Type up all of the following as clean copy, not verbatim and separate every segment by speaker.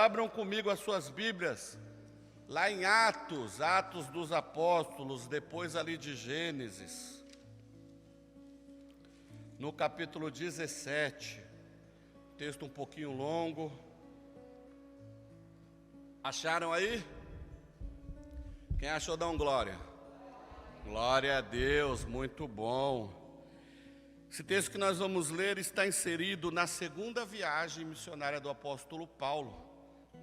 Speaker 1: abram comigo as suas Bíblias, lá em Atos dos Apóstolos, depois ali de Gênesis, no capítulo 17, texto um pouquinho longo. Acharam aí? Quem achou, dá um glória. Glória a Deus, muito bom. Esse texto que nós vamos ler está inserido na segunda viagem missionária do apóstolo Paulo.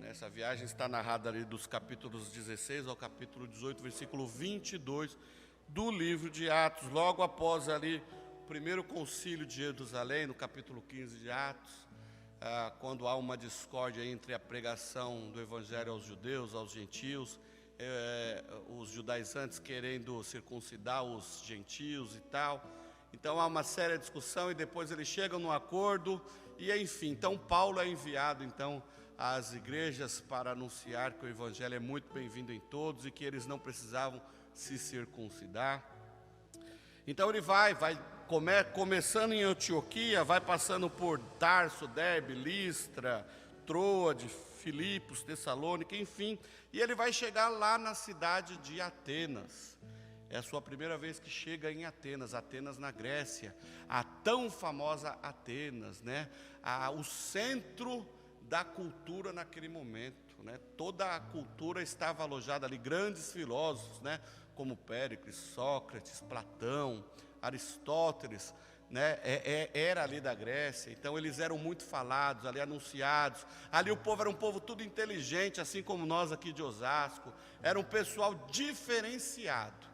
Speaker 1: Essa viagem está narrada ali dos capítulos 16 ao capítulo 18, versículo 22 do livro de Atos. Logo após ali o primeiro concílio de Jerusalém, no capítulo 15 de Atos, quando há uma discórdia entre a pregação do evangelho aos judeus, aos gentios, os judaizantes querendo circuncidar os gentios e tal. Então há uma séria discussão e depois eles chegam num acordo e enfim. Então Paulo é enviado então às igrejas para anunciar que o evangelho é muito bem-vindo em todos e que eles não precisavam se circuncidar. Então ele vai começando em Antioquia, vai passando por Tarso, Derbe, Listra, Troade, Filipos, Tessalônica, enfim, e ele vai chegar lá na cidade de Atenas. É a sua primeira vez que chega em Atenas, Atenas na Grécia, a tão famosa Atenas, né? O centro da cultura naquele momento, né? Toda a cultura estava alojada ali, grandes filósofos, né? Como Péricles, Sócrates, Platão, Aristóteles, né? Era ali da Grécia, então eles eram muito falados, ali anunciados. Ali o povo era um povo tudo inteligente, assim como nós aqui de Osasco, era um pessoal diferenciado.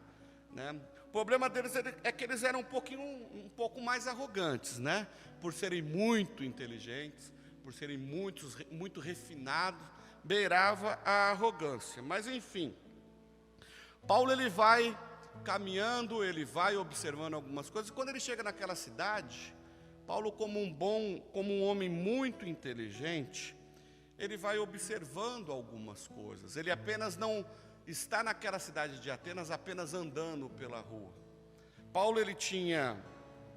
Speaker 1: O problema deles é que eles eram um pouco mais arrogantes, né? Por serem muito inteligentes, por serem muito refinados, beirava a arrogância. Mas enfim, Paulo ele vai caminhando, ele vai observando algumas coisas. Quando ele chega naquela cidade, Paulo, como um homem muito inteligente, ele vai observando algumas coisas. Ele apenas não está naquela cidade de Atenas apenas andando pela rua. Paulo ele tinha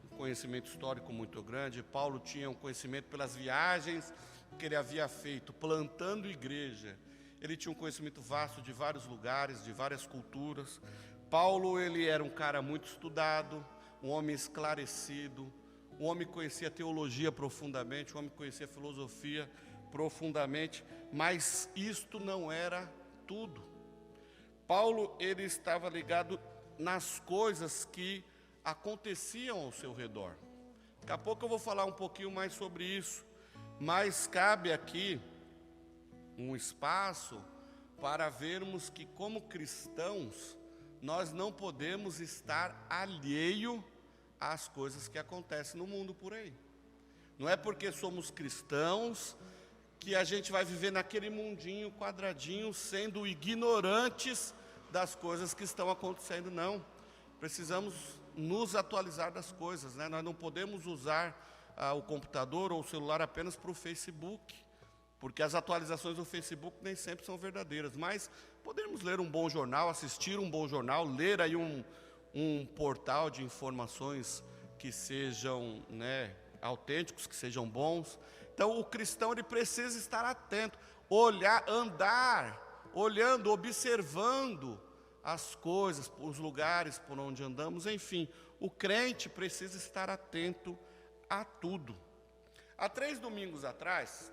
Speaker 1: um conhecimento histórico muito grande. Paulo tinha um conhecimento pelas viagens que ele havia feito, plantando igreja. Ele tinha um conhecimento vasto de vários lugares, de várias culturas. Paulo ele era um cara muito estudado, um homem esclarecido, um homem que conhecia teologia profundamente, um homem que conhecia filosofia profundamente, mas isto não era tudo. Paulo ele estava ligado nas coisas que aconteciam ao seu redor. Daqui a pouco eu vou falar um pouquinho mais sobre isso, mas cabe aqui um espaço para vermos que como cristãos nós não podemos estar alheio às coisas que acontecem no mundo por aí. Não é porque somos cristãos que a gente vai viver naquele mundinho quadradinho, sendo ignorantes das coisas que estão acontecendo, não. Precisamos nos atualizar das coisas, né? Nós não podemos usar o computador ou o celular apenas para o Facebook, porque as atualizações do Facebook nem sempre são verdadeiras, mas podemos ler um bom jornal, assistir um bom jornal, ler aí um portal de informações que sejam, né, autênticos, que sejam bons. Então o cristão ele precisa estar atento, andar olhando, observando as coisas, os lugares por onde andamos, enfim, o crente precisa estar atento a tudo. Há 3 domingos atrás,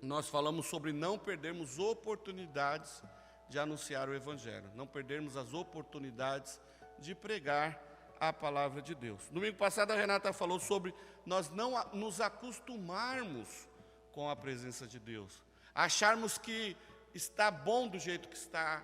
Speaker 1: nós falamos sobre não perdermos oportunidades de anunciar o evangelho, não perdermos as oportunidades de pregar a palavra de Deus. Domingo passado a Renata falou sobre nós não nos acostumarmos com a presença de Deus, acharmos que está bom do jeito que está,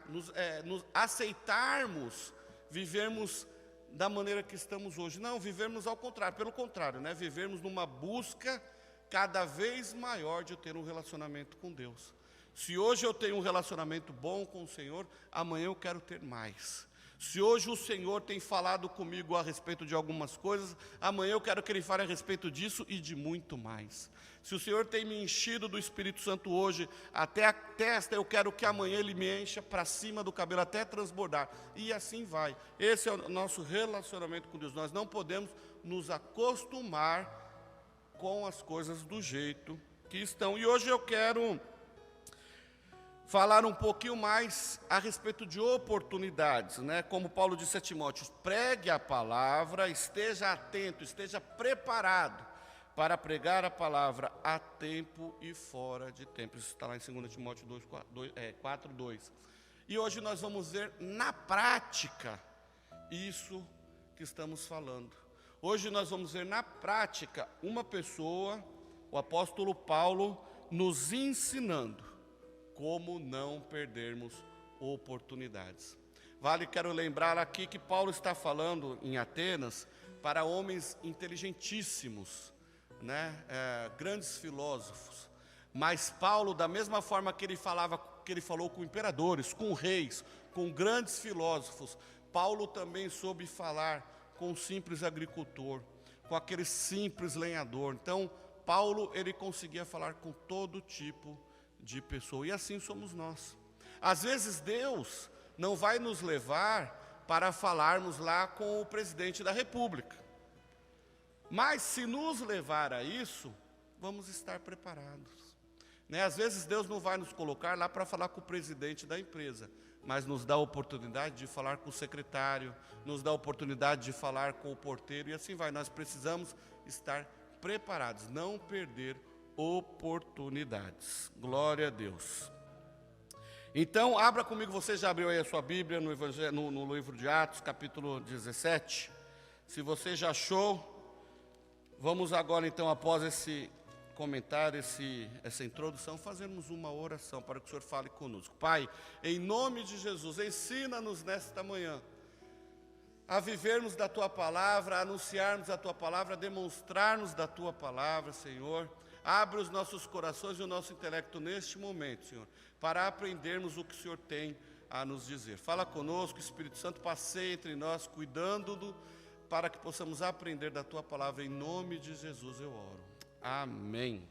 Speaker 1: nos aceitarmos, vivermos da maneira que estamos hoje. Não, vivermos ao contrário, pelo contrário, né? Vivermos numa busca cada vez maior de ter um relacionamento com Deus. Se hoje eu tenho um relacionamento bom com o Senhor, amanhã eu quero ter mais. Se hoje o Senhor tem falado comigo a respeito de algumas coisas, amanhã eu quero que Ele fale a respeito disso e de muito mais. Se o Senhor tem me enchido do Espírito Santo hoje, até a testa, eu quero que amanhã Ele me encha para cima do cabelo, até transbordar. E assim vai. Esse é o nosso relacionamento com Deus. Nós não podemos nos acostumar com as coisas do jeito que estão. E hoje eu quero falar um pouquinho mais a respeito de oportunidades, né? Como Paulo disse a Timóteo, pregue a palavra, esteja atento, esteja preparado para pregar a palavra a tempo e fora de tempo. Isso está lá em 2 Timóteo 4:2. E hoje nós vamos ver na prática isso que estamos falando. Hoje nós vamos ver na prática uma pessoa, o apóstolo Paulo, nos ensinando como não perdermos oportunidades. Quero lembrar aqui que Paulo está falando em Atenas para homens inteligentíssimos, né? Grandes filósofos. Mas Paulo, da mesma forma que ele falou com imperadores, com reis, com grandes filósofos, Paulo também soube falar com um simples agricultor, com aquele simples lenhador. Então, Paulo, ele conseguia falar com todo tipo de pessoa, e assim somos nós. Às vezes Deus não vai nos levar para falarmos lá com o presidente da república, mas se nos levar a isso, vamos estar preparados, né? Às vezes Deus não vai nos colocar lá para falar com o presidente da empresa, mas nos dá a oportunidade de falar com o secretário, nos dá a oportunidade de falar com o porteiro, e assim vai. Nós precisamos estar preparados, não perder oportunidades. Glória a Deus. Então, abra comigo, você já abriu aí a sua Bíblia no livro de Atos, capítulo 17. Se você já achou, vamos agora então, após esse comentário, essa introdução, fazermos uma oração para que o Senhor fale conosco. Pai, em nome de Jesus, ensina-nos nesta manhã a vivermos da Tua Palavra, a anunciarmos a Tua Palavra, a demonstrarmos da Tua Palavra, Senhor. Abre os nossos corações e o nosso intelecto neste momento, Senhor, para aprendermos o que o Senhor tem a nos dizer. Fala conosco, Espírito Santo, passeia entre nós, cuidando-do, para que possamos aprender da Tua Palavra. Em nome de Jesus eu oro. Amém.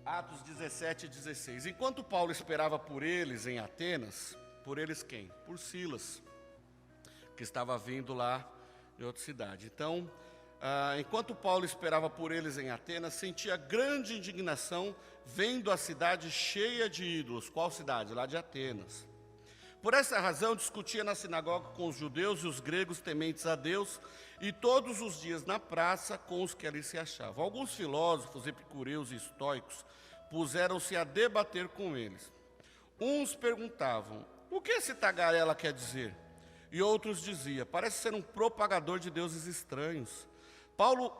Speaker 1: Atos 17:16. Enquanto Paulo esperava por eles em Atenas, por eles quem? Por Silas, que estava vindo lá de outra cidade. Então, enquanto Paulo esperava por eles em Atenas, sentia grande indignação vendo a cidade cheia de ídolos. Qual cidade? Lá de Atenas. Por essa razão, discutia na sinagoga com os judeus e os gregos tementes a Deus, e todos os dias na praça com os que ali se achavam. Alguns filósofos, epicureus e estoicos puseram-se a debater com eles. Uns perguntavam, o que esse tagarela quer dizer? E outros diziam, parece ser um propagador de deuses estranhos.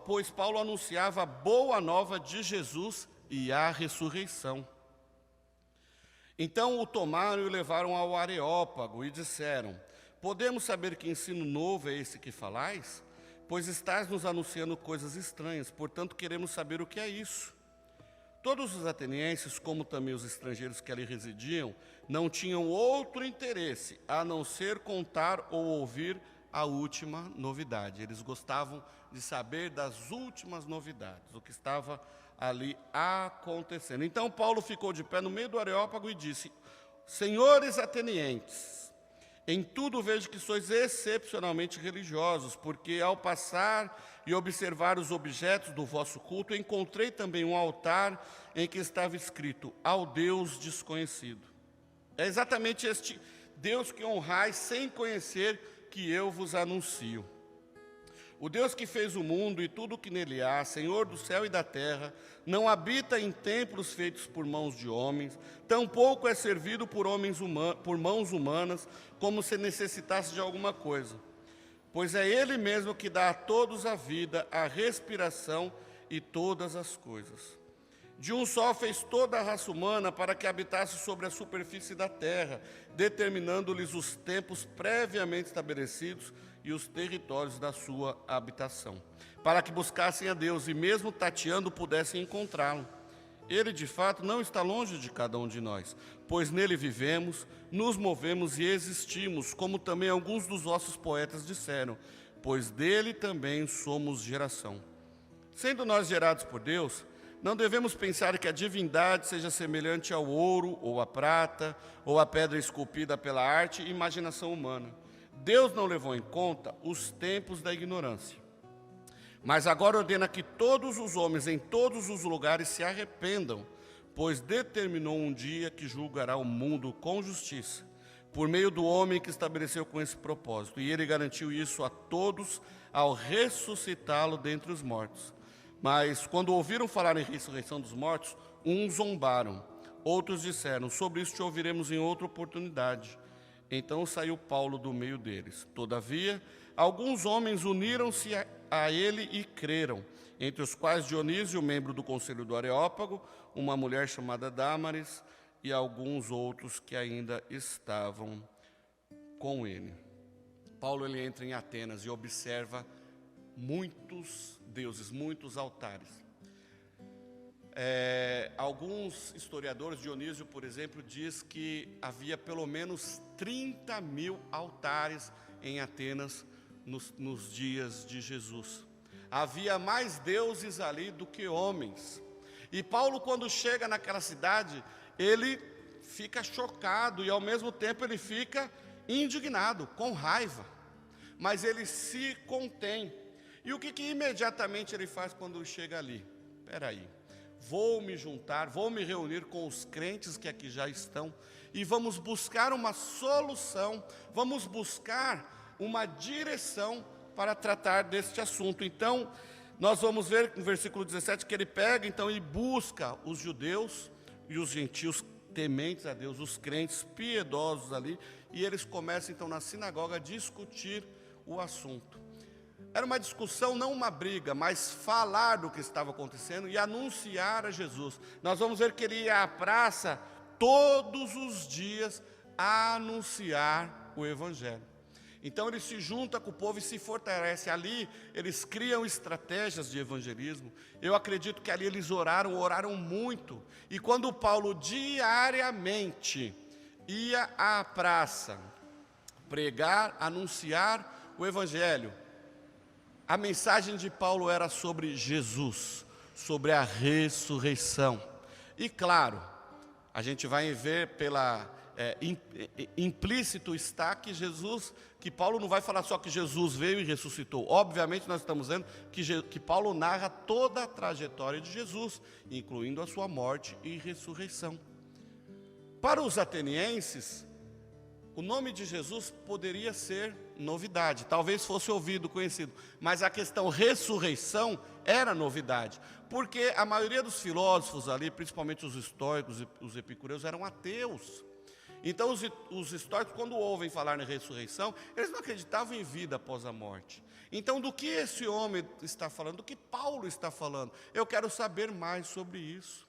Speaker 1: Pois Paulo anunciava a boa nova de Jesus e a ressurreição. Então o tomaram e o levaram ao Areópago e disseram, podemos saber que ensino novo é esse que falais? Pois estás nos anunciando coisas estranhas, portanto queremos saber o que é isso. Todos os atenienses, como também os estrangeiros que ali residiam, não tinham outro interesse a não ser contar ou ouvir a última novidade. Eles gostavam de saber das últimas novidades, o que estava ali acontecendo. Então Paulo ficou de pé no meio do Areópago e disse, senhores atenienses, em tudo vejo que sois excepcionalmente religiosos, porque ao passar e observar os objetos do vosso culto, encontrei também um altar em que estava escrito, ao Deus desconhecido. É exatamente este Deus que honrais sem conhecer que eu vos anuncio. O Deus que fez o mundo e tudo o que nele há, Senhor do céu e da terra, não habita em templos feitos por mãos de homens, tampouco é servido por mãos humanas, como se necessitasse de alguma coisa. Pois é Ele mesmo que dá a todos a vida, a respiração e todas as coisas. De um só fez toda a raça humana para que habitasse sobre a superfície da terra, determinando-lhes os tempos previamente estabelecidos e os territórios da sua habitação, para que buscassem a Deus e mesmo tateando pudessem encontrá-lo. Ele, de fato, não está longe de cada um de nós, pois nele vivemos, nos movemos e existimos, como também alguns dos nossos poetas disseram, pois dele também somos geração. Sendo nós gerados por Deus, não devemos pensar que a divindade seja semelhante ao ouro, ou à prata, ou à pedra esculpida pela arte e imaginação humana. Deus não levou em conta os tempos da ignorância. Mas agora ordena que todos os homens em todos os lugares se arrependam, pois determinou um dia que julgará o mundo com justiça, por meio do homem que estabeleceu com esse propósito. E ele garantiu isso a todos ao ressuscitá-lo dentre os mortos. Mas quando ouviram falar em ressurreição dos mortos, uns zombaram, outros disseram: sobre isso te ouviremos em outra oportunidade. Então saiu Paulo do meio deles. Todavia, alguns homens uniram-se a ele e creram, entre os quais Dionísio, membro do conselho do Areópago, uma mulher chamada Dámaris e alguns outros que ainda estavam com ele. Paulo ele entra em Atenas e observa muitos deuses, muitos altares. Alguns historiadores, Dionísio, por exemplo, diz que havia pelo menos 30.000 altares em Atenas nos dias de Jesus. Havia mais deuses ali do que homens. E Paulo, quando chega naquela cidade, ele fica chocado e ao mesmo tempo ele fica indignado, com raiva. Mas ele se contém. E o que imediatamente ele faz quando chega ali? Espera aí, vou me juntar, vou me reunir com os crentes que aqui já estão e vamos buscar uma solução, vamos buscar uma direção para tratar deste assunto. Então, nós vamos ver no versículo 17 que ele pega então e busca os judeus e os gentios tementes a Deus, os crentes piedosos ali, e eles começam então na sinagoga a discutir o assunto. Era uma discussão, não uma briga, mas falar do que estava acontecendo e anunciar a Jesus. Nós vamos ver que ele ia à praça todos os dias a anunciar o Evangelho. Então ele se junta com o povo e se fortalece. Ali eles criam estratégias de evangelismo. Eu acredito que ali eles oraram muito. E quando Paulo diariamente ia à praça pregar, anunciar o Evangelho, a mensagem de Paulo era sobre Jesus, sobre a ressurreição. E claro, a gente vai ver implícito está que Paulo não vai falar só que Jesus veio e ressuscitou. Obviamente nós estamos vendo que Paulo narra toda a trajetória de Jesus, incluindo a sua morte e ressurreição. Para os atenienses, o nome de Jesus poderia ser novidade, talvez fosse ouvido, conhecido, mas a questão ressurreição era novidade, porque a maioria dos filósofos ali, principalmente os estoicos e os epicureus, eram ateus. Então os estoicos, quando ouvem falar na ressurreição, eles não acreditavam em vida após a morte. Então do que esse homem está falando, do que Paulo está falando? Eu quero saber mais sobre isso.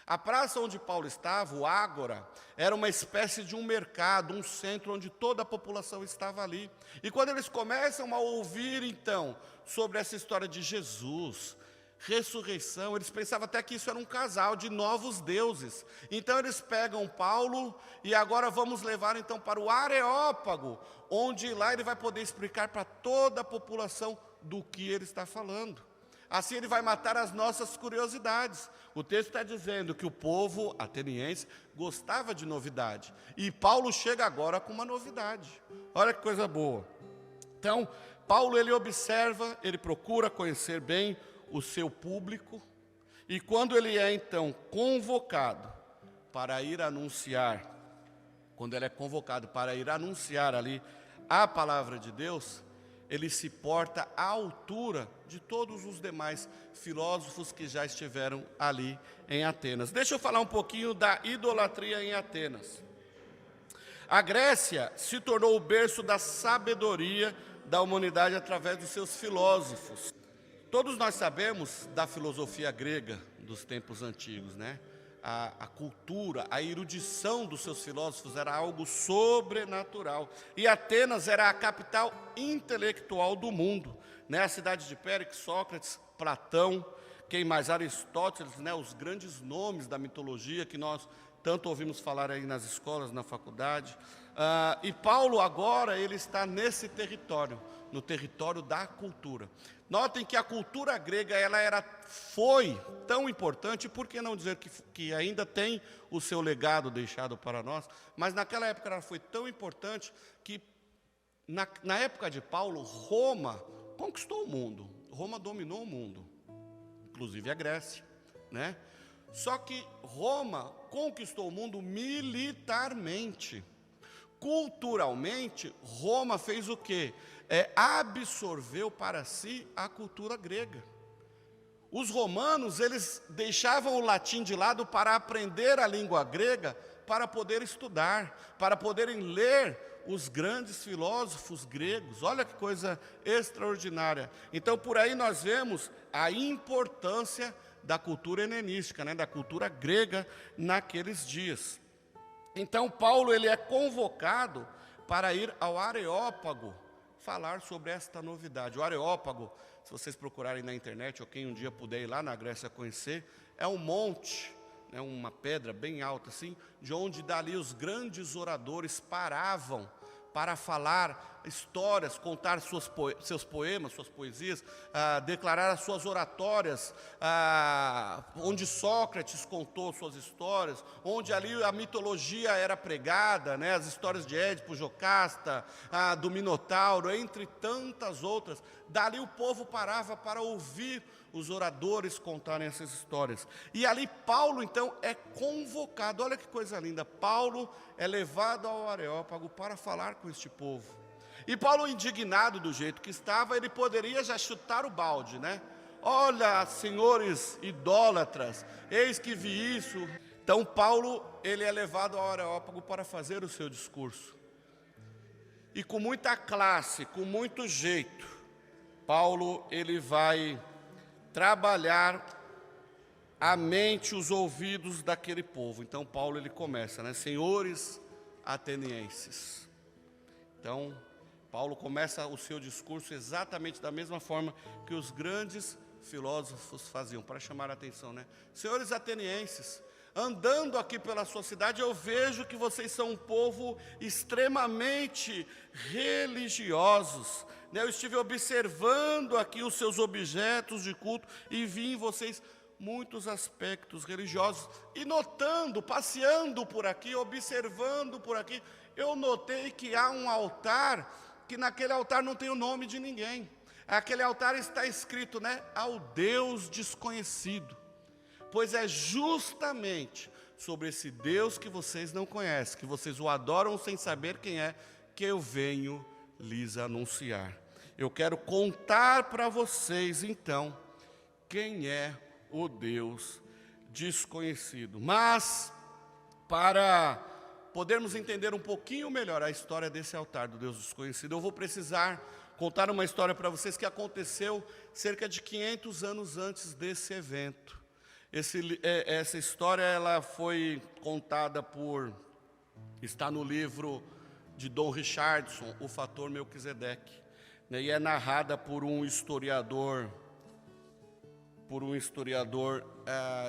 Speaker 1: A praça onde Paulo estava, o Ágora, era uma espécie de um mercado, um centro onde toda a população estava ali. E quando eles começam a ouvir, então, sobre essa história de Jesus, ressurreição, eles pensavam até que isso era um casal de novos deuses. Então eles pegam Paulo e agora vamos levar então para o Areópago, onde lá ele vai poder explicar para toda a população do que ele está falando. Assim ele vai matar as nossas curiosidades. O texto está dizendo que o povo ateniense gostava de novidade. E Paulo chega agora com uma novidade. Olha que coisa boa. Então, Paulo ele observa, ele procura conhecer bem o seu público. E quando ele é então convocado para ir anunciar, quando ele é convocado para ir anunciar ali a palavra de Deus, ele se porta à altura de todos os demais filósofos que já estiveram ali em Atenas. Deixa eu falar um pouquinho da idolatria em Atenas. A Grécia se tornou o berço da sabedoria da humanidade através dos seus filósofos. Todos nós sabemos da filosofia grega dos tempos antigos, né? A cultura, a erudição dos seus filósofos era algo sobrenatural. E Atenas era a capital intelectual do mundo, né? A cidade de Péricles, Sócrates, Platão, quem mais? Aristóteles, né? Os grandes nomes da mitologia que nós tanto ouvimos falar aí nas escolas, na faculdade. E Paulo agora ele está nesse território, no território da cultura. Notem que a cultura grega foi tão importante, por que não dizer que ainda tem o seu legado deixado para nós, mas naquela época ela foi tão importante que na época de Paulo, Roma conquistou o mundo. Roma dominou o mundo, inclusive a Grécia, né? Só que Roma conquistou o mundo militarmente. Culturalmente, Roma fez o quê? Absorveu para si a cultura grega. Os romanos, eles deixavam o latim de lado para aprender a língua grega, para poder estudar, para poderem ler os grandes filósofos gregos. Olha que coisa extraordinária. Então, por aí nós vemos a importância da cultura helenística, né, da cultura grega naqueles dias. Então, Paulo ele é convocado para ir ao Areópago falar sobre esta novidade. O Areópago, se vocês procurarem na internet, ou quem um dia puder ir lá na Grécia conhecer, é um monte, né, uma pedra bem alta assim, de onde dali os grandes oradores paravam para falar histórias, contar seus poemas, suas poesias, declarar as suas oratórias, onde Sócrates contou suas histórias, onde ali a mitologia era pregada, né, as histórias de Édipo, Jocasta, do Minotauro, entre tantas outras. Dali o povo parava para ouvir os oradores contarem essas histórias. E ali Paulo, então, é convocado. Olha que coisa linda. Paulo é levado ao Areópago para falar com este povo. E Paulo, indignado do jeito que estava, ele poderia já chutar o balde, né? Olha, senhores idólatras, eis que vi isso. Então, Paulo, ele é levado ao Areópago para fazer o seu discurso. E com muita classe, com muito jeito, Paulo, ele vai trabalhar a mente, os ouvidos daquele povo. Então, Paulo, ele começa, né? Senhores atenienses. Então, Paulo começa o seu discurso exatamente da mesma forma que os grandes filósofos faziam, para chamar a atenção, né? Senhores atenienses, andando aqui pela sua cidade, eu vejo que vocês são um povo extremamente religiosos, né? Eu estive observando aqui os seus objetos de culto e vi em vocês muitos aspectos religiosos. E notando, passeando por aqui, observando por aqui, eu notei que há um altar, que naquele altar não tem o nome de ninguém. Aquele altar está escrito, né, ao Deus desconhecido. Pois é justamente sobre esse Deus que vocês não conhecem, que vocês o adoram sem saber quem é, que eu venho lhes anunciar. Eu quero contar para vocês, então, quem é o Deus desconhecido. Mas, para podermos entender um pouquinho melhor a história desse altar do Deus desconhecido, eu vou precisar contar uma história para vocês que aconteceu cerca de 500 anos antes desse evento. Essa história ela foi contada está no livro de Dom Richardson, O Fator Melquisedeque, né, e é narrada por um historiador,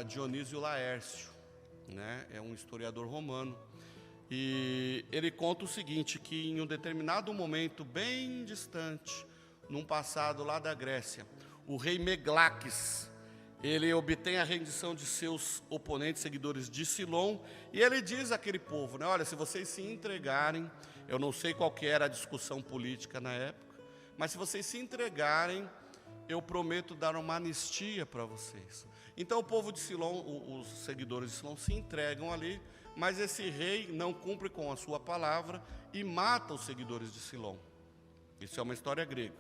Speaker 1: Dionísio Laércio, né, é um historiador romano. E ele conta o seguinte, que em um determinado momento bem distante, num passado lá da Grécia, o rei Meglaques, ele obtém a rendição de seus oponentes, seguidores de Silon, e ele diz àquele povo, né, olha, se vocês se entregarem, eu não sei qual que era a discussão política na época, mas se vocês se entregarem, eu prometo dar uma anistia para vocês. Então o povo de Silon, os seguidores de Silon se entregam ali, mas esse rei não cumpre com a sua palavra e mata os seguidores de Silon. Isso é uma história grega.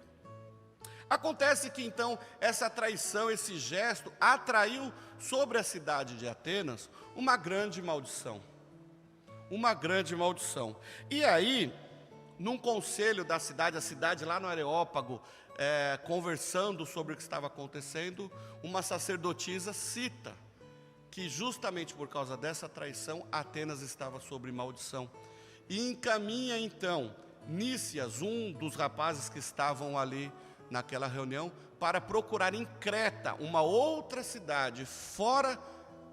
Speaker 1: Acontece que então essa traição, esse gesto, atraiu sobre a cidade de Atenas uma grande maldição. Uma grande maldição. E aí, num conselho da cidade, a cidade lá no Areópago, conversando sobre o que estava acontecendo, uma sacerdotisa cita que justamente por causa dessa traição, Atenas estava sob maldição. E encaminha então Nícias, um dos rapazes que estavam ali naquela reunião, para procurar em Creta, uma outra cidade fora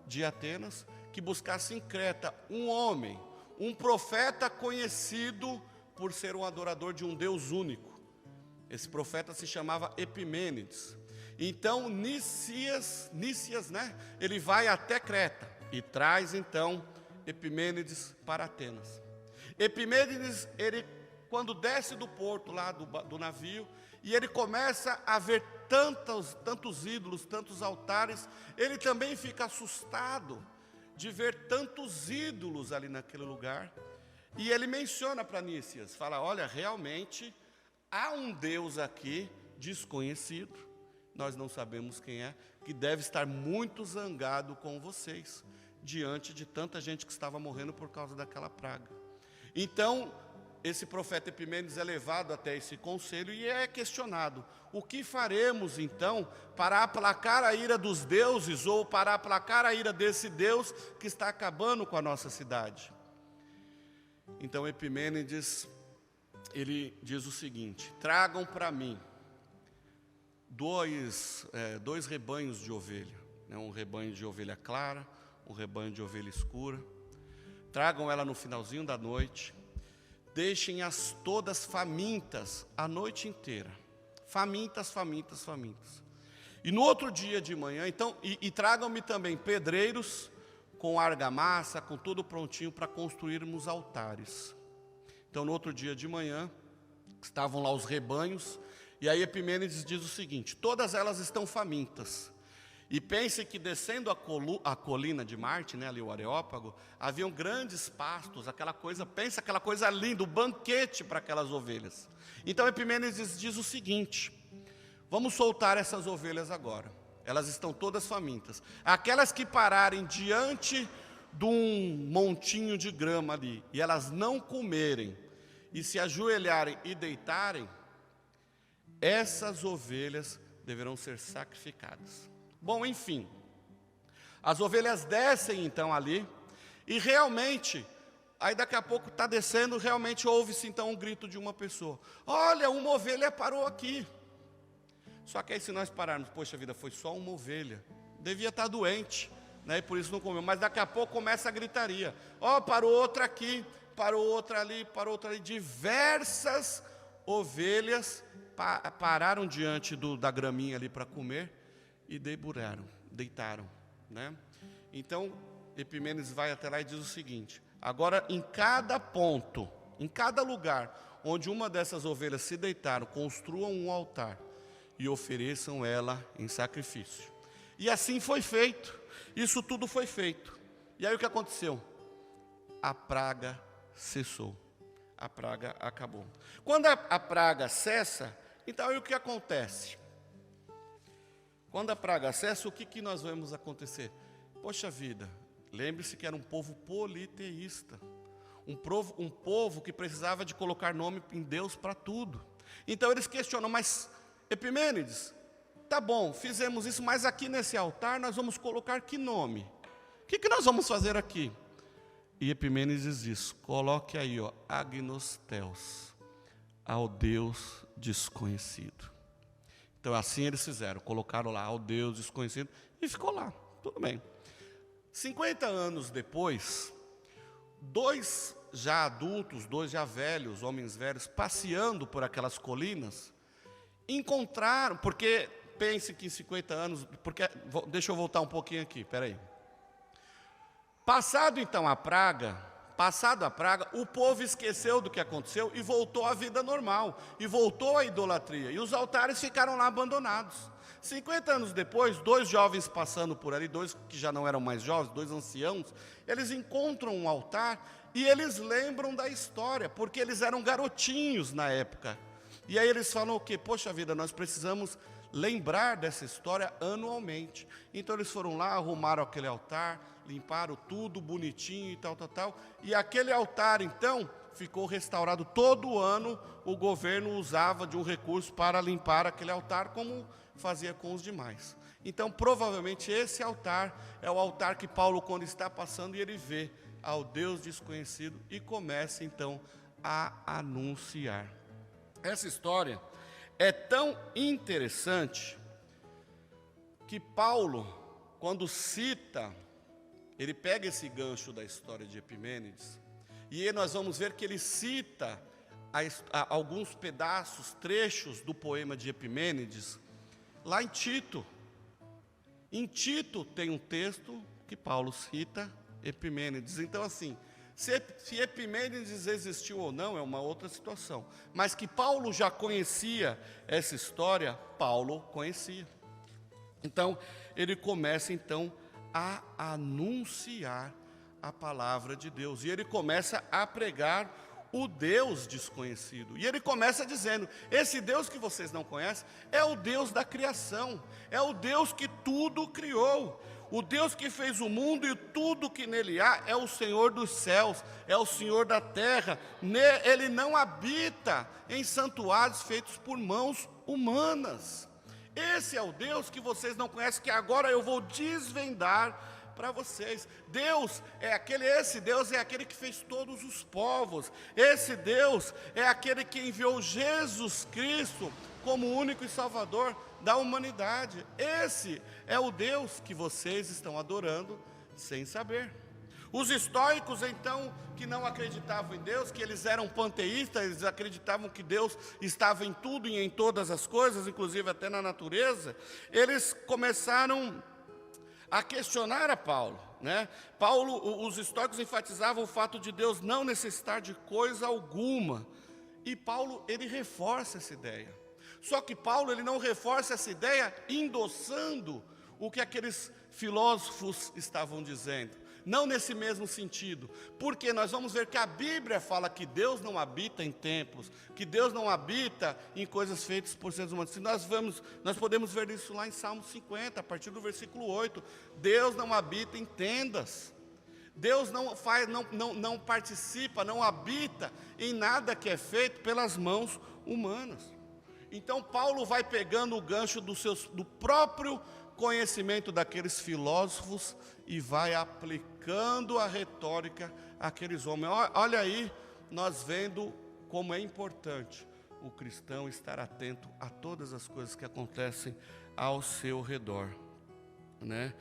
Speaker 1: de Atenas, que buscasse em Creta um homem, um profeta conhecido por ser um adorador de um Deus único. Esse profeta se chamava Epimênides. Então Nícias, né, ele vai até Creta e traz então Epimênides para Atenas. Epimênides, ele quando desce do porto lá do navio, e ele começa a ver tantos ídolos, tantos altares, ele também fica assustado de ver tantos ídolos ali naquele lugar. E ele menciona para Nícias, fala, olha, realmente há um Deus aqui desconhecido, nós não sabemos quem é, que deve estar muito zangado com vocês, diante de tanta gente que estava morrendo por causa daquela praga. Então, esse profeta Epimênides é levado até esse conselho e é questionado, o que faremos então para aplacar a ira dos deuses, ou para aplacar a ira desse Deus que está acabando com a nossa cidade? Então Epimênides, ele diz o seguinte, tragam para mim dois rebanhos de ovelha, né? Um rebanho de ovelha clara, um rebanho de ovelha escura. Tragam ela no finalzinho da noite, deixem-as todas famintas a noite inteira, famintas. E no outro dia de manhã, então, e tragam-me também pedreiros com argamassa, com tudo prontinho para construirmos altares. Então, no outro dia de manhã, estavam lá os rebanhos, e aí Epimênides diz o seguinte, todas elas estão famintas. E pense que descendo a colina de Marte, né, ali o Areópago, haviam grandes pastos, aquela coisa linda, um banquete para aquelas ovelhas. Então Epimênides diz o seguinte, vamos soltar essas ovelhas agora, elas estão todas famintas. Aquelas que pararem diante de um montinho de grama ali, e elas não comerem, e se ajoelharem e deitarem, essas ovelhas deverão ser sacrificadas. Bom, enfim, as ovelhas descem então ali, e realmente, aí daqui a pouco está descendo, realmente ouve-se então um grito de uma pessoa, olha, uma ovelha parou aqui. Só que aí se nós pararmos, poxa vida, foi só uma ovelha, devia estar doente, né, e por isso não comeu, mas daqui a pouco começa a gritaria, parou outra aqui, parou outra ali, diversas ovelhas pararam diante da graminha ali para comer, e deitaram, né? Então, Epimênides vai até lá e diz o seguinte, agora em cada ponto, em cada lugar, onde uma dessas ovelhas se deitaram, construam um altar, e ofereçam ela em sacrifício. E assim foi feito, isso tudo foi feito. E aí o que aconteceu? A praga cessou, a praga acabou. Quando a praga cessa, então aí o que acontece? Quando a praga cessa, o que nós vemos acontecer? Poxa vida, lembre-se que era um povo politeísta, um povo que precisava de colocar nome em Deus para tudo. Então eles questionam, mas Epimênides, tá bom, fizemos isso, mas aqui nesse altar nós vamos colocar que nome? O que nós vamos fazer aqui? E Epimênides diz, coloque aí, Agnos Theos, ao Deus desconhecido. Então assim eles fizeram, colocaram lá ao Deus desconhecido e ficou lá, tudo bem. 50 anos depois, dois já adultos, dois já velhos, homens velhos, passeando por aquelas colinas, encontraram, porque pense que em 50 anos, deixa eu voltar um pouquinho aqui, peraí. Passado a praga, o povo esqueceu do que aconteceu e voltou à vida normal, e voltou à idolatria, e os altares ficaram lá abandonados. 50 anos depois, dois jovens passando por ali, dois que já não eram mais jovens, dois anciãos, eles encontram um altar e eles lembram da história, porque eles eram garotinhos na época. E aí eles falam o quê? Poxa vida, nós precisamos lembrar dessa história anualmente. Então eles foram lá, arrumaram aquele altar, limparam tudo bonitinho e tal. E aquele altar, então, ficou restaurado. Todo ano o governo usava de um recurso para limpar aquele altar, como fazia com os demais. Então, provavelmente, esse altar é o altar que Paulo, quando está passando, e ele vê ao Deus desconhecido e começa, então, a anunciar. Essa história é tão interessante que Paulo, quando cita, ele pega esse gancho da história de Epimênides, e aí nós vamos ver que ele cita alguns pedaços, trechos do poema de Epimênides, lá em Tito. Em Tito tem um texto que Paulo cita Epimênides. Então assim, Se Epimênides existiu ou não é uma outra situação, mas que Paulo já conhecia essa história, Paulo conhecia. Então, ele começa então a anunciar a palavra de Deus, e ele começa a pregar o Deus desconhecido. E ele começa dizendo: esse Deus que vocês não conhecem é o Deus da criação, é o Deus que tudo criou. O Deus que fez o mundo e tudo que nele há é o Senhor dos céus, é o Senhor da terra. Ele não habita em santuários feitos por mãos humanas. Esse é o Deus que vocês não conhecem, que agora eu vou desvendar para vocês. Esse Deus é aquele que fez todos os povos. Esse Deus é aquele que enviou Jesus Cristo como único e salvador da humanidade. Esse é o Deus que vocês estão adorando sem saber. Os estoicos, então, que não acreditavam em Deus, que eles eram panteístas, eles acreditavam que Deus estava em tudo e em todas as coisas, inclusive até na natureza, eles começaram a questionar a Paulo, né? Os estoicos enfatizavam o fato de Deus não necessitar de coisa alguma, e Paulo, ele reforça essa ideia. Só que Paulo, ele não reforça essa ideia endossando o que aqueles filósofos estavam dizendo, não nesse mesmo sentido, porque nós vamos ver que a Bíblia fala que Deus não habita em templos, que Deus não habita em coisas feitas por seres humanos. Se nós podemos ver isso lá em Salmo 50, a partir do versículo 8, Deus não habita em tendas, Deus não participa, não habita em nada que é feito pelas mãos humanas. Então Paulo vai pegando o gancho do próprio conhecimento daqueles filósofos e vai aplicando a retórica àqueles homens. Olha aí, nós vendo como é importante o cristão estar atento a todas as coisas que acontecem ao seu redor, né?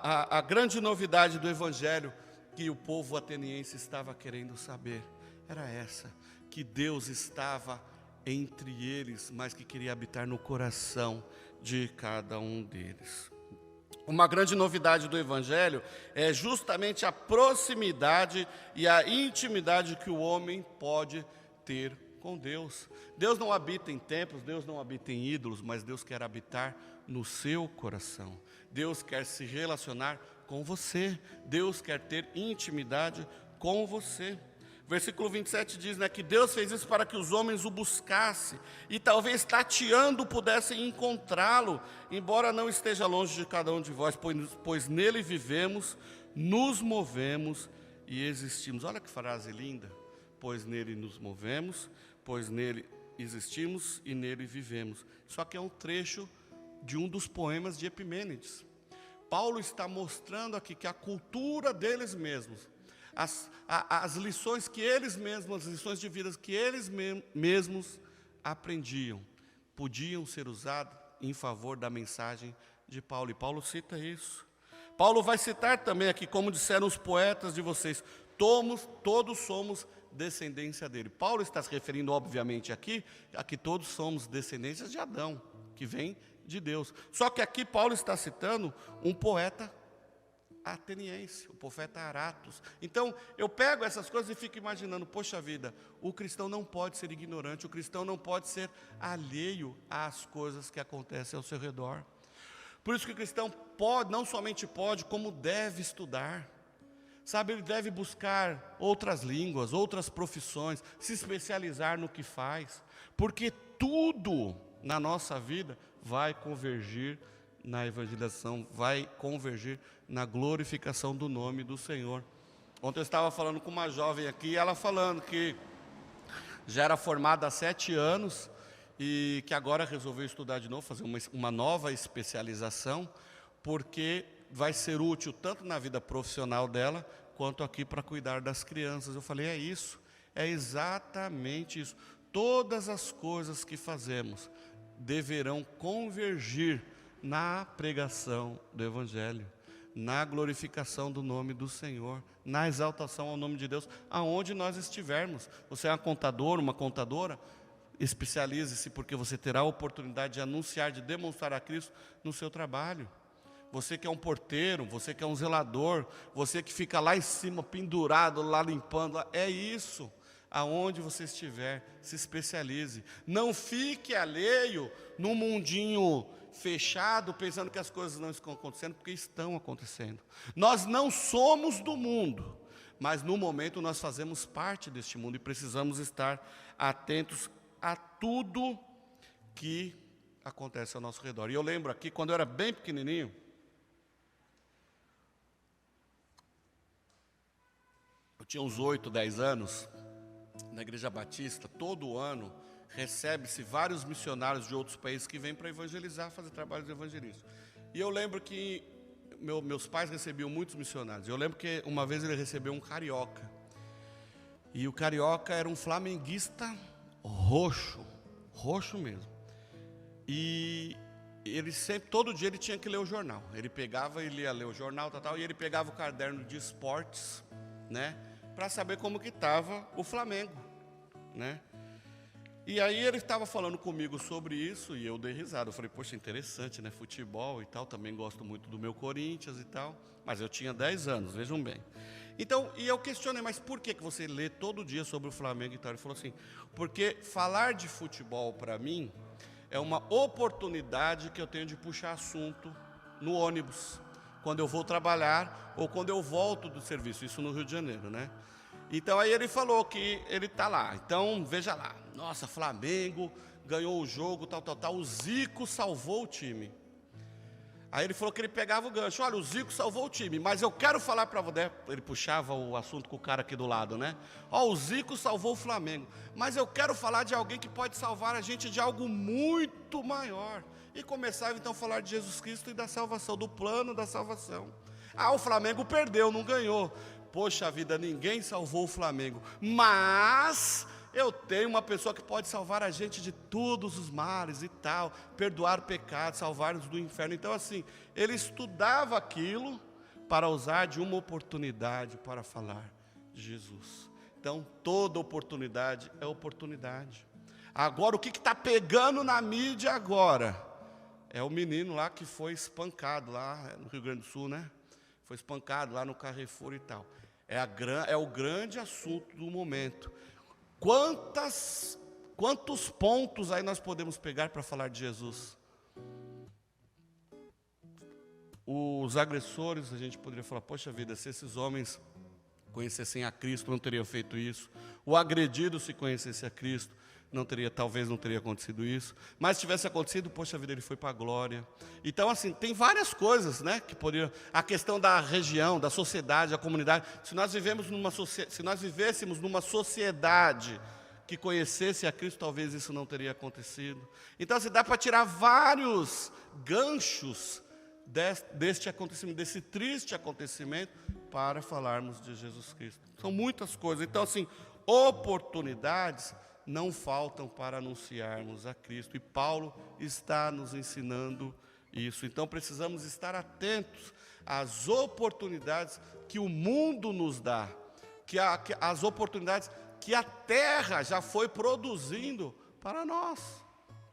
Speaker 1: A grande novidade do Evangelho que o povo ateniense estava querendo saber era essa, que Deus estava entre eles, mas que queria habitar no coração de cada um deles. Uma grande novidade do Evangelho é justamente a proximidade e a intimidade que o homem pode ter com Deus. Deus não habita em templos, Deus não habita em ídolos, mas Deus quer habitar no seu coração. Deus quer se relacionar com você, Deus quer ter intimidade com você. Versículo 27 diz, né, que Deus fez isso para que os homens o buscassem e talvez tateando pudessem encontrá-lo, embora não esteja longe de cada um de vós, pois nele vivemos, nos movemos e existimos. Olha que frase linda, pois nele nos movemos, pois nele existimos e nele vivemos. Só que é um trecho de um dos poemas de Epimênides. Paulo está mostrando aqui que a cultura deles mesmos, as lições que eles mesmos, as lições de vida que eles mesmos aprendiam, podiam ser usadas em favor da mensagem de Paulo. E Paulo cita isso. Paulo vai citar também aqui, como disseram os poetas de vocês, todos somos descendência dele. Paulo está se referindo, obviamente, aqui, a que todos somos descendências de Adão, que vem de Deus. Só que aqui Paulo está citando um poeta ateniense, o profeta Aratus. Então, eu pego essas coisas e fico imaginando, poxa vida, o cristão não pode ser ignorante, o cristão não pode ser alheio às coisas que acontecem ao seu redor. Por isso que o cristão não somente pode, como deve estudar. Sabe, ele deve buscar outras línguas, outras profissões, se especializar no que faz, porque tudo na nossa vida vai convergir na evangelização, vai convergir na glorificação do nome do Senhor. Ontem eu estava falando com uma jovem aqui, ela falando que já era formada há 7 anos e que agora resolveu estudar de novo, fazer uma nova especialização, porque vai ser útil tanto na vida profissional dela, quanto aqui para cuidar das crianças. Eu falei, é isso, é exatamente isso. Todas as coisas que fazemos deverão convergir na pregação do Evangelho, na glorificação do nome do Senhor, na exaltação ao nome de Deus, aonde nós estivermos. Você é um contador, uma contadora, especialize-se, porque você terá a oportunidade de anunciar, de demonstrar a Cristo no seu trabalho. Você que é um porteiro, você que é um zelador, você que fica lá em cima, pendurado, lá limpando, é isso. Aonde você estiver, se especialize. Não fique alheio num mundinho fechado, pensando que as coisas não estão acontecendo, porque estão acontecendo. Nós não somos do mundo, mas no momento nós fazemos parte deste mundo e precisamos estar atentos a tudo que acontece ao nosso redor. E eu lembro aqui, quando eu era bem pequenininho, eu tinha uns 8, 10 anos, na Igreja Batista, todo ano, recebe-se vários missionários de outros países que vêm para evangelizar, fazer trabalho de evangelismo. E eu lembro que meus pais recebiam muitos missionários. Eu lembro que uma vez ele recebeu um carioca. E o carioca era um flamenguista roxo mesmo. E ele sempre, todo dia ele tinha que ler o jornal. Ele pegava e lia ler o jornal, e ele pegava o caderno de esportes, né, para saber como que estava o Flamengo, né? E aí ele estava falando comigo sobre isso e eu dei risada. Eu falei, poxa, interessante, né? Futebol e tal, também gosto muito do meu Corinthians e tal. Mas eu tinha 10 anos, vejam bem. Então, e eu questionei, mas por que você lê todo dia sobre o Flamengo e tal? Ele falou assim, porque falar de futebol para mim é uma oportunidade que eu tenho de puxar assunto no ônibus, quando eu vou trabalhar ou quando eu volto do serviço, isso no Rio de Janeiro, né? Então aí ele falou que ele está lá, então veja lá, nossa, Flamengo ganhou o jogo, tal, o Zico salvou o time. Aí ele falou que ele pegava o gancho, olha, o Zico salvou o time, mas eu quero falar para você, ele puxava o assunto com o cara aqui do lado, né? Ó, o Zico salvou o Flamengo, mas eu quero falar de alguém que pode salvar a gente de algo muito maior. E começava então a falar de Jesus Cristo e da salvação, do plano da salvação. Ah, o Flamengo perdeu, não ganhou. Poxa vida, ninguém salvou o Flamengo, mas eu tenho uma pessoa que pode salvar a gente de todos os males e tal, perdoar o pecado, salvar-nos do inferno. Então assim, ele estudava aquilo para usar de uma oportunidade para falar de Jesus. Então toda oportunidade é oportunidade. Agora o que está pegando na mídia agora? É o menino lá que foi espancado lá no Rio Grande do Sul, né? Foi espancado lá no Carrefour e tal. É o grande assunto do momento. Quantos pontos aí nós podemos pegar para falar de Jesus? Os agressores, a gente poderia falar, poxa vida, se esses homens conhecessem a Cristo, não teriam feito isso. O agredido, se conhecesse a Cristo, talvez não teria acontecido isso. Mas se tivesse acontecido, poxa vida, ele foi para a glória. Então, assim, tem várias coisas, né, que poderiam. A questão da região, da sociedade, da comunidade. Se nós vivêssemos numa sociedade que conhecesse a Cristo, talvez isso não teria acontecido. Então, assim, dá para tirar vários ganchos deste acontecimento, desse triste acontecimento, para falarmos de Jesus Cristo. São muitas coisas. Então, assim, oportunidades não faltam para anunciarmos a Cristo. E Paulo está nos ensinando isso. Então precisamos estar atentos às oportunidades que o mundo nos dá, as oportunidades que a terra já foi produzindo para nós.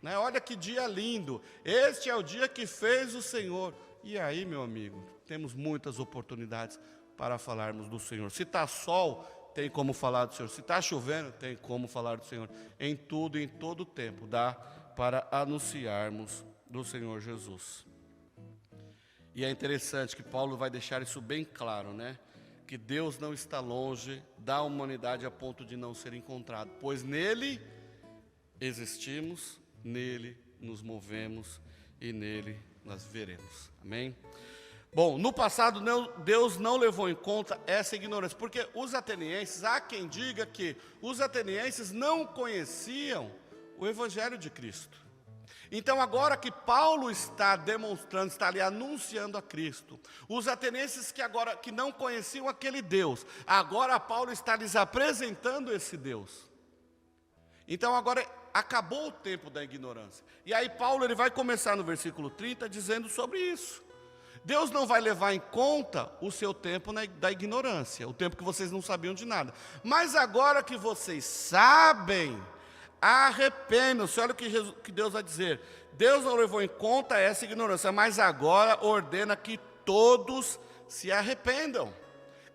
Speaker 1: Né? Olha que dia lindo, este é o dia que fez o Senhor. E aí, meu amigo, temos muitas oportunidades para falarmos do Senhor. Se está sol, tem como falar do Senhor. Se está chovendo, tem como falar do Senhor. Em tudo e em todo tempo dá para anunciarmos do Senhor Jesus. E é interessante que Paulo vai deixar isso bem claro, né? Que Deus não está longe da humanidade a ponto de não ser encontrado, pois nele existimos, nele nos movemos e nele nós veremos. Amém? Bom, no passado Deus não levou em conta essa ignorância, porque os atenienses, há quem diga que os atenienses não conheciam o Evangelho de Cristo. Então agora que Paulo está demonstrando, está ali anunciando a Cristo, os atenienses que não conheciam aquele Deus, agora Paulo está lhes apresentando esse Deus. Então agora acabou o tempo da ignorância. E aí Paulo ele vai começar no versículo 30 dizendo sobre isso. Deus não vai levar em conta o seu tempo da ignorância, o tempo que vocês não sabiam de nada. Mas agora que vocês sabem, arrependam-se. Olha o que Deus vai dizer. Deus não levou em conta essa ignorância, mas agora ordena que todos se arrependam.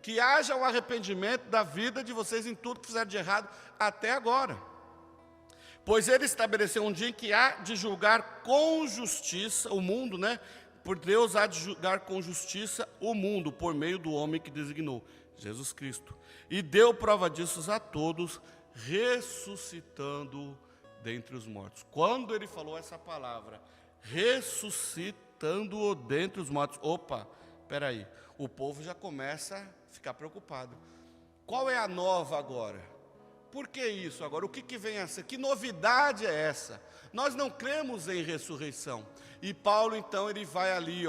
Speaker 1: Que haja um arrependimento da vida de vocês em tudo que fizeram de errado até agora. Pois ele estabeleceu um dia em que há de julgar com justiça o mundo, né? Por Deus há de julgar com justiça o mundo, por meio do homem que designou, Jesus Cristo. E deu prova disso a todos, ressuscitando dentre os mortos. Quando ele falou essa palavra, ressuscitando-o dentre os mortos, opa, espera aí, o povo já começa a ficar preocupado. Qual é a nova agora? Por que isso agora? O que vem a ser? Que novidade é essa? Nós não cremos em ressurreição. E Paulo, então, ele vai ali,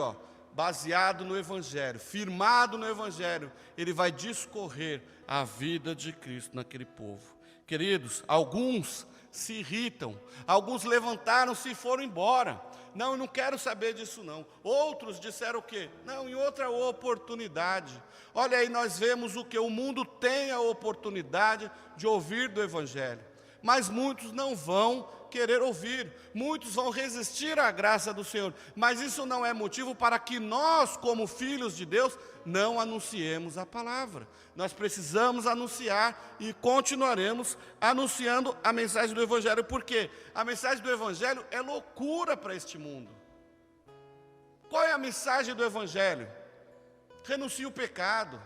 Speaker 1: baseado no Evangelho, firmado no Evangelho, ele vai discorrer a vida de Cristo naquele povo. Queridos, alguns se irritam, alguns levantaram-se e foram embora. Não, eu não quero saber disso não. Outros disseram o quê? Não, em outra oportunidade. Olha aí, nós vemos o que? O mundo tem a oportunidade de ouvir do Evangelho, mas muitos não vão querer ouvir, muitos vão resistir à graça do Senhor, mas isso não é motivo para que nós, como filhos de Deus, não anunciemos a palavra. Nós precisamos anunciar e continuaremos anunciando a mensagem do Evangelho, porque a mensagem do Evangelho é loucura para este mundo. Qual é a mensagem do Evangelho? Renuncie o pecado,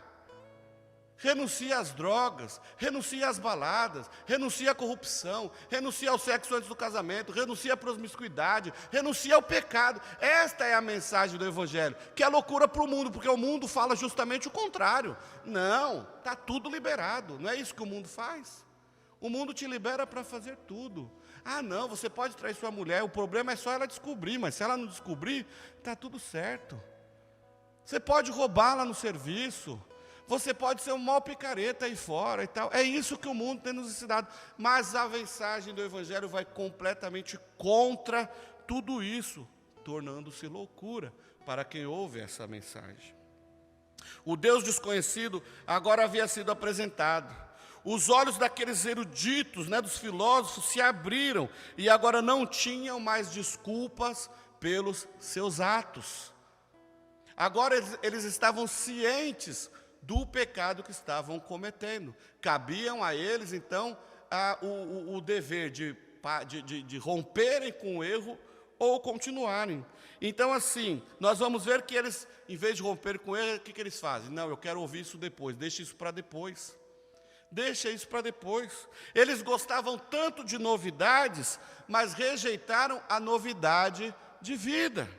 Speaker 1: renuncie às drogas, renuncie às baladas, renuncie à corrupção, renuncie ao sexo antes do casamento, renuncie à promiscuidade, renuncie ao pecado. Esta é a mensagem do Evangelho, que é loucura para o mundo, porque o mundo fala justamente o contrário. Não, está tudo liberado, não é isso que o mundo faz. O mundo te libera para fazer tudo. Ah não, você pode trair sua mulher, o problema é só ela descobrir, mas se ela não descobrir, está tudo certo. Você pode roubá-la no serviço, você pode ser um mau picareta aí fora e tal. É isso que o mundo tem nos ensinado. Mas a mensagem do Evangelho vai completamente contra tudo isso, tornando-se loucura para quem ouve essa mensagem. O Deus desconhecido agora havia sido apresentado. Os olhos daqueles eruditos, dos filósofos, se abriram e agora não tinham mais desculpas pelos seus atos. Agora eles estavam cientes do pecado que estavam cometendo. Cabiam a eles, então, o dever de romperem com o erro ou continuarem. Então, assim, nós vamos ver que eles, em vez de romper com o erro, o que eles fazem? Não, eu quero ouvir isso depois, deixa isso para depois. Deixa isso para depois. Eles gostavam tanto de novidades, mas rejeitaram a novidade de vida.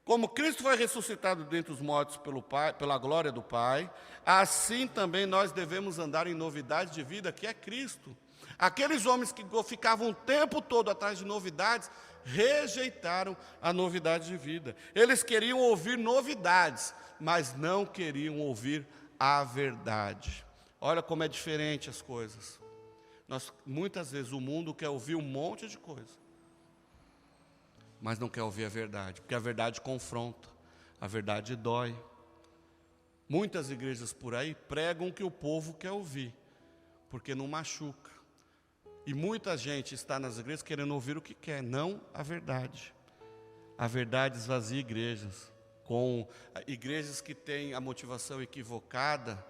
Speaker 1: Como Cristo foi ressuscitado dentre os mortos pelo Pai, pela glória do Pai, assim também nós devemos andar em novidade de vida, que é Cristo. Aqueles homens que ficavam o tempo todo atrás de novidades, rejeitaram a novidade de vida. Eles queriam ouvir novidades, mas não queriam ouvir a verdade. Olha como é diferente as coisas. Muitas vezes o mundo quer ouvir um monte de coisa, mas não quer ouvir a verdade, porque a verdade confronta, a verdade dói. Muitas igrejas por aí pregam o que o povo quer ouvir, porque não machuca. E muita gente está nas igrejas querendo ouvir o que quer, não a verdade. A verdade esvazia igrejas. Com igrejas que têm a motivação equivocada,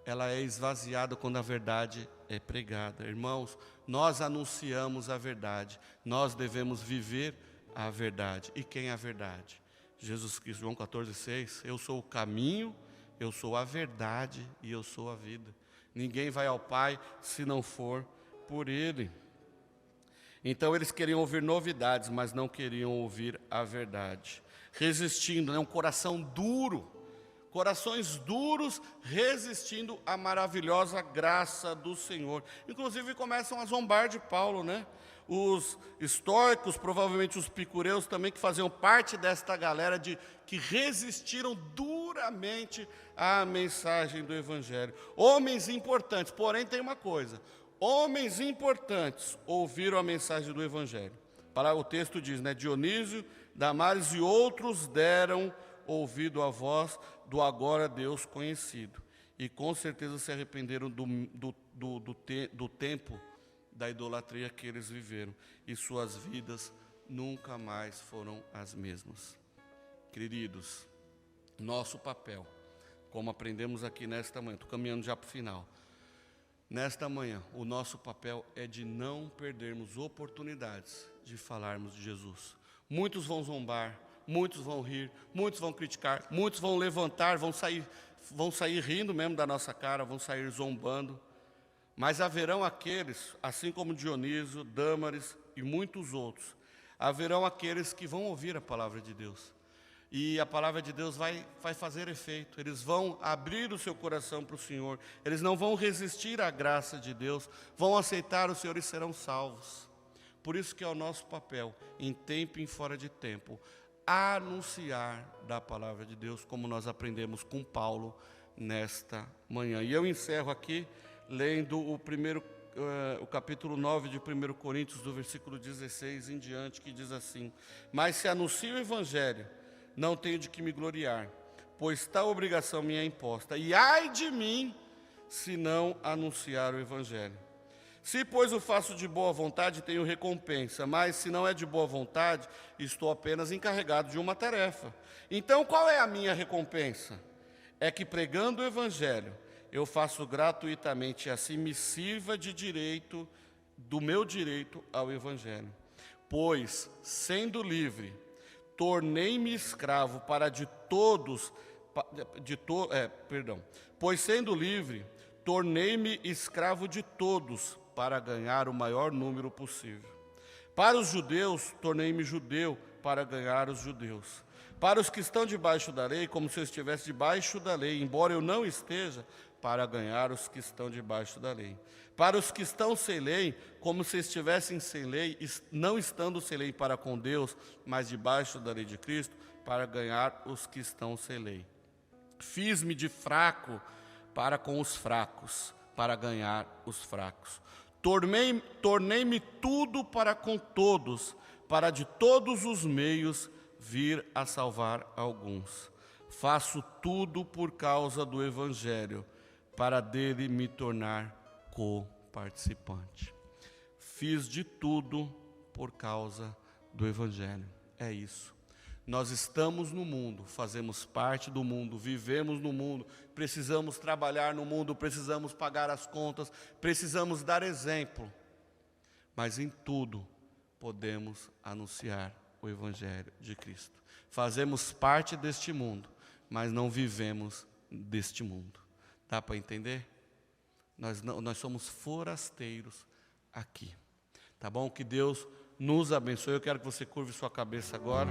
Speaker 1: ela é esvaziada quando a verdade é pregada. Irmãos, nós anunciamos a verdade, nós devemos viver a verdade. E quem é a verdade? Jesus Cristo, João 14,6, eu sou o caminho, eu sou a verdade e eu sou a vida. Ninguém vai ao Pai se não for por Ele. Então eles queriam ouvir novidades, mas não queriam ouvir a verdade. Resistindo, um coração duro, corações duros resistindo à maravilhosa graça do Senhor. Inclusive começam a zombar de Paulo, Os estoicos, provavelmente os picureus também, que faziam parte desta galera que resistiram duramente à mensagem do Evangelho. Homens importantes, porém tem uma coisa, homens importantes ouviram a mensagem do Evangelho. O texto diz, Dionísio, Damares e outros deram ouvido à voz do agora Deus conhecido. E com certeza se arrependeram do tempo da idolatria que eles viveram, e suas vidas nunca mais foram as mesmas. Queridos, nosso papel, como aprendemos aqui nesta manhã, estou caminhando já para o final. Nesta manhã, o nosso papel é de não perdermos oportunidades de falarmos de Jesus. Muitos vão zombar, muitos vão rir, muitos vão criticar, muitos vão levantar, vão sair rindo mesmo da nossa cara, vão sair zombando. Mas haverão aqueles, assim como Dionísio, Dâmaris e muitos outros, haverão aqueles que vão ouvir a palavra de Deus. E a palavra de Deus vai fazer efeito. Eles vão abrir o seu coração para o Senhor. Eles não vão resistir à graça de Deus. Vão aceitar o Senhor e serão salvos. Por isso que é o nosso papel, em tempo e em fora de tempo, anunciar da palavra de Deus, como nós aprendemos com Paulo nesta manhã. E eu encerro aqui lendo o capítulo 9 de 1 Coríntios, do versículo 16 em diante, que diz assim: mas se anuncio o Evangelho, não tenho de que me gloriar, pois tal obrigação me é imposta, e ai de mim, se não anunciar o Evangelho. Se, pois, o faço de boa vontade, tenho recompensa, mas se não é de boa vontade, estou apenas encarregado de uma tarefa. Então, qual é a minha recompensa? É que, pregando o Evangelho, eu faço gratuitamente, assim me sirva de direito, do meu direito ao Evangelho. Pois, sendo livre, tornei-me escravo para de todos, pois sendo livre, tornei-me escravo de todos, para ganhar o maior número possível. Para os judeus, tornei-me judeu, para ganhar os judeus. Para os que estão debaixo da lei, como se eu estivesse debaixo da lei, embora eu não esteja, para ganhar os que estão debaixo da lei. Para os que estão sem lei, como se estivessem sem lei, não estando sem lei para com Deus, mas debaixo da lei de Cristo, para ganhar os que estão sem lei. Fiz-me de fraco para com os fracos, para ganhar os fracos. Tornei-me tudo para com todos, para de todos os meios vir a salvar alguns. Faço tudo por causa do Evangelho, para dele me tornar co-participante. Fiz de tudo por causa do Evangelho. É isso. Nós estamos no mundo, fazemos parte do mundo, vivemos no mundo, precisamos trabalhar no mundo, precisamos pagar as contas, precisamos dar exemplo. Mas em tudo podemos anunciar o Evangelho de Cristo. Fazemos parte deste mundo, mas não vivemos deste mundo. Dá para entender? Nós somos forasteiros aqui. Tá bom? Que Deus nos abençoe. Eu quero que você curve sua cabeça agora.